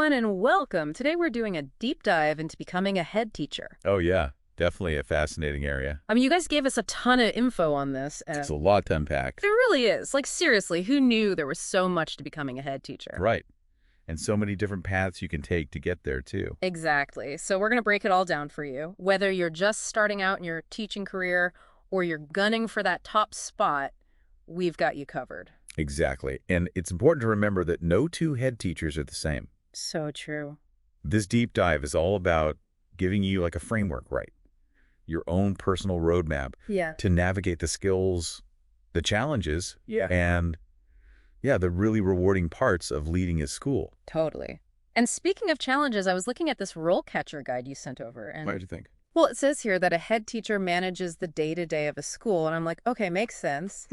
everyone, and welcome. Today we're doing a deep dive into becoming a head teacher. Oh, yeah. Definitely a fascinating area. I mean, you guys gave us a ton of info on this. It's a lot to unpack. There really is. Like, seriously, who knew there was so much to becoming a head teacher? Right. And so many different paths you can take to get there, too. Exactly. So we're going to break it all down for you. Whether you're just starting out in your teaching career or you're gunning for that top spot, we've got you covered. Exactly. And it's important to remember that no two head teachers are the same. So true. This deep dive is all about giving you like a framework, right? Your own personal roadmap to navigate the skills, the challenges, and the really rewarding parts of leading a school. Totally. And speaking of challenges, I was looking at this RoleCatcher guide you sent over. And What did you think? well, it says here that a head teacher manages the day-to-day of a school, and I'm like, okay, makes sense.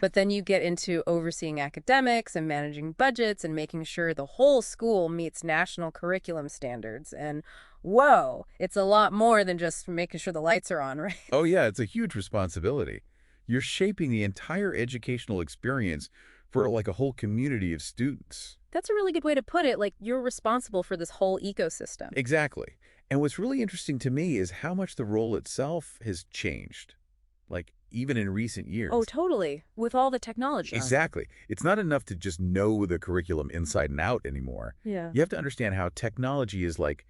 But then you get into overseeing academics and managing budgets and making sure the whole school meets national curriculum standards. And whoa, it's a lot more than just making sure the lights are on, right? Oh, yeah, it's a huge responsibility. You're shaping the entire educational experience for like a whole community of students. That's a really good way to put it. Like, you're responsible for this whole ecosystem. Exactly. And what's really interesting to me is how much the role itself has changed, like even in recent years. Oh, totally. With all the technology. Exactly. It's not enough to just know the curriculum inside and out anymore. Yeah. You have to understand how technology is like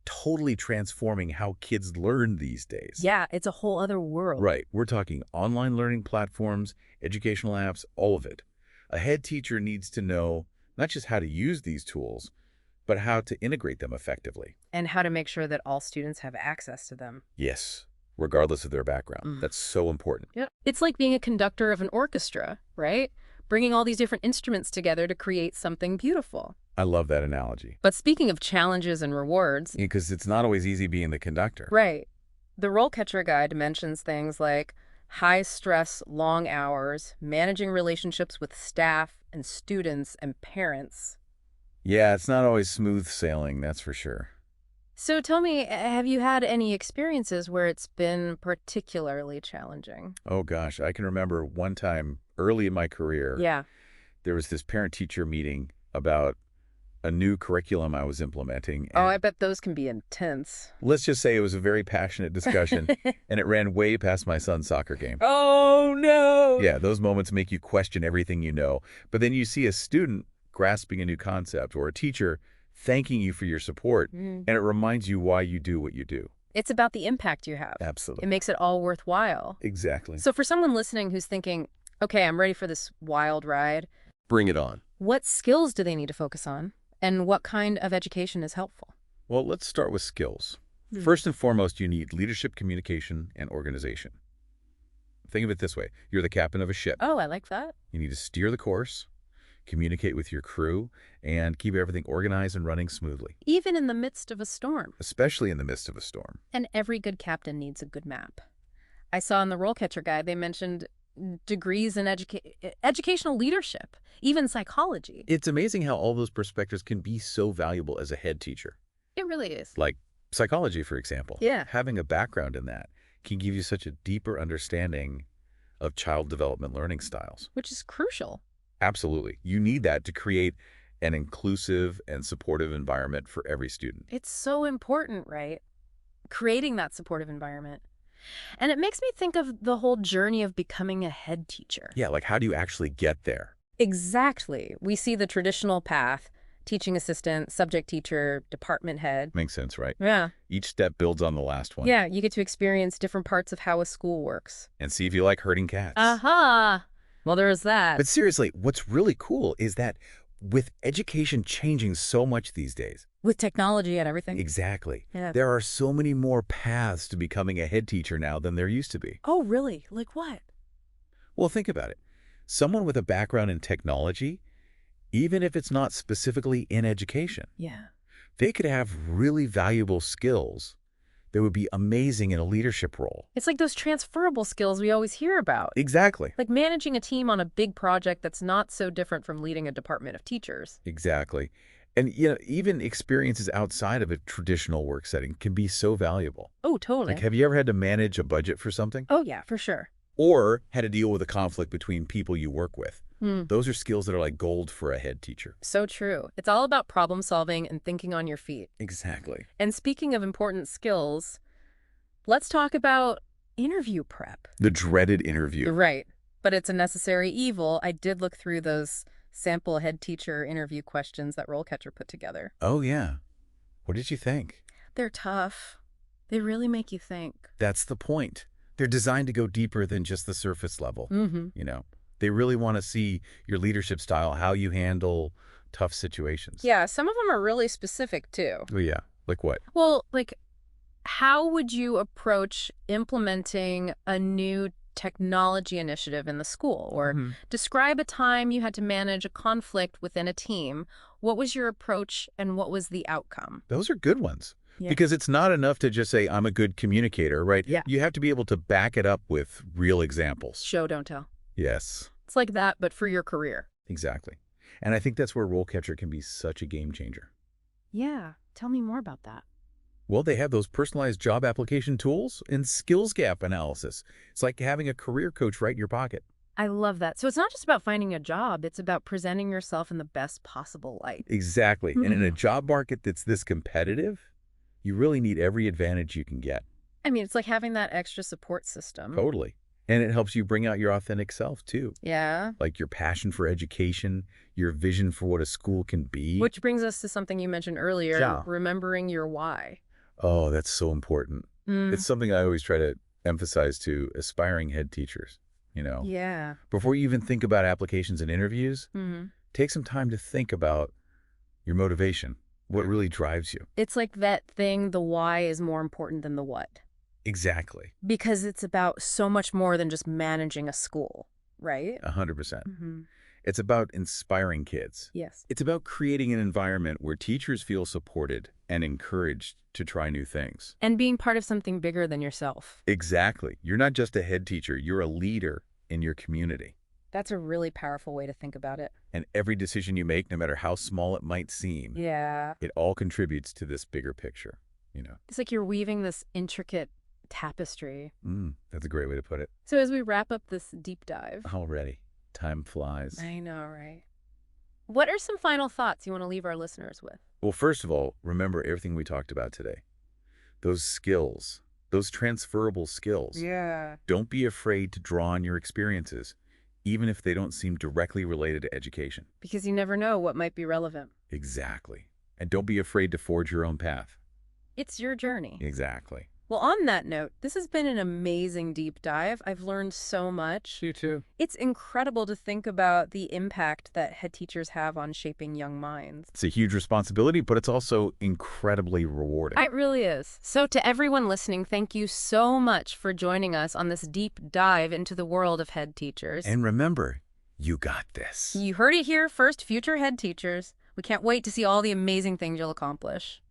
totally transforming how kids learn these days. Yeah, it's a whole other world. Right. We're talking online learning platforms, educational apps, all of it. A head teacher needs to know not just how to use these tools, but how to integrate them effectively. And how to make sure that all students have access to them. Yes, regardless of their background. That's so important. Yeah. It's like being a conductor of an orchestra, right? Bringing all these different instruments together to create something beautiful. I love that analogy. But speaking of challenges and rewards... Because it's not always easy being the conductor. Right. The RoleCatcher guide mentions things like high stress, long hours, managing relationships with staff and students and parents. Yeah, it's not always smooth sailing, that's for sure. So tell me, have you had any experiences where it's been particularly challenging? Oh gosh, I can remember one time early in my career, there was this parent-teacher meeting about a new curriculum I was implementing. Oh, I bet those can be intense. Let's just say it was a very passionate discussion, and it ran way past my son's soccer game. Oh, no! Yeah, those moments make you question everything you know. But then you see a student grasping a new concept or a teacher thanking you for your support, and it reminds you why you do what you do. It's about the impact you have. Absolutely. It makes it all worthwhile. Exactly. So for someone listening who's thinking, okay, I'm ready for this wild ride, Bring it on. what skills do they need to focus on? And what kind of education is helpful? Well, let's start with skills. First and foremost, you need leadership, communication, and organization. Think of it this way. You're the captain of a ship. Oh, I like that. You need to steer the course, communicate with your crew, and keep everything organized and running smoothly. Even in the midst of a storm. Especially in the midst of a storm. And every good captain needs a good map. I saw in the RoleCatcher guide they mentioned degrees in educational leadership, even psychology. It's amazing how all those perspectives can be so valuable as a head teacher. It really is. Like psychology, for example. Yeah. Having a background in that can give you such a deeper understanding of child development learning styles. Which is crucial. Absolutely. You need that to create an inclusive and supportive environment for every student. It's so important, right? Creating that supportive environment. And it makes me think of the whole journey of becoming a head teacher. Yeah, like how do you actually get there? Exactly. We see the traditional path, teaching assistant, subject teacher, department head. Makes sense, right? Yeah. Each step builds on the last one. Yeah, you get to experience different parts of how a school works. And see if you like herding cats. Aha! Well, there's that. But seriously, what's really cool is that with education changing so much these days. With technology and everything. Exactly. Yeah. There are so many more paths to becoming a head teacher now than there used to be. Oh, really? Like what? Well, think about it. Someone with a background in technology, even if it's not specifically in education, they could have really valuable skills that would be amazing in a leadership role. It's like those transferable skills we always hear about. Exactly. Like managing a team on a big project that's not so different from leading a department of teachers. Exactly. And, you know, even experiences outside of a traditional work setting can be so valuable. Oh, totally. Like, have you ever had to manage a budget for something? Oh, yeah, for sure. Or had to deal with a conflict between people you work with? Those are skills that are like gold for a head teacher. So true. It's all about problem solving and thinking on your feet. Exactly. And speaking of important skills, let's talk about interview prep. The dreaded interview. Right. But it's a necessary evil. I did look through those sample head teacher interview questions that RoleCatcher put together. Oh, yeah. What did you think? They're tough. They really make you think. That's the point. They're designed to go deeper than just the surface level. You know, they really want to see your leadership style, how you handle tough situations. Yeah, some of them are really specific, too. Oh, yeah. Like what? Well, like, how would you approach implementing a new technology initiative in the school? Or describe a time you had to manage a conflict within a team. What was your approach and what was the outcome? Those are good ones. Yeah. Because it's not enough to just say, I'm a good communicator, right? Yeah. You have to be able to back it up with real examples. Show, don't tell. Yes. It's like that, but for your career. Exactly. And I think that's where RoleCatcher can be such a game changer. Yeah. Tell me more about that. Well, they have those personalized job application tools and skills gap analysis. It's like having a career coach right in your pocket. I love that. So it's not just about finding a job. It's about presenting yourself in the best possible light. Exactly. And in a job market that's this competitive, you really need every advantage you can get. I mean, it's like having that extra support system. Totally. And it helps you bring out your authentic self, too. Yeah. Like your passion for education, your vision for what a school can be. Which brings us to something you mentioned earlier, remembering your why. Oh, that's so important. It's something I always try to emphasize to aspiring head teachers, you know. Yeah. Before you even think about applications and interviews, take some time to think about your motivation, what really drives you. It's like that thing, the why is more important than the what. Exactly. Because it's about so much more than just managing a school, right? 100%. It's about inspiring kids. Yes. It's about creating an environment where teachers feel supported and encouraged to try new things. And being part of something bigger than yourself. Exactly. You're not just a head teacher. You're a leader in your community. That's a really powerful way to think about it. And every decision you make, no matter how small it might seem, it all contributes to this bigger picture, you know. It's like you're weaving this intricate tapestry. That's a great way to put it. So as we wrap up this deep dive. Already. Time flies. I know, right? What are some final thoughts you want to leave our listeners with? Well, first of all, remember everything we talked about today. Those skills, those transferable skills. Yeah. Don't be afraid to draw on your experiences, even if they don't seem directly related to education. Because you never know what might be relevant. Exactly. And don't be afraid to forge your own path. It's your journey. Exactly. Well, on that note, this has been an amazing deep dive. I've learned so much. You too. It's incredible to think about the impact that head teachers have on shaping young minds. It's a huge responsibility, but it's also incredibly rewarding. It really is. So to everyone listening, thank you so much for joining us on this deep dive into the world of head teachers. And remember, you got this. You heard it here first, future head teachers. We can't wait to see all the amazing things you'll accomplish.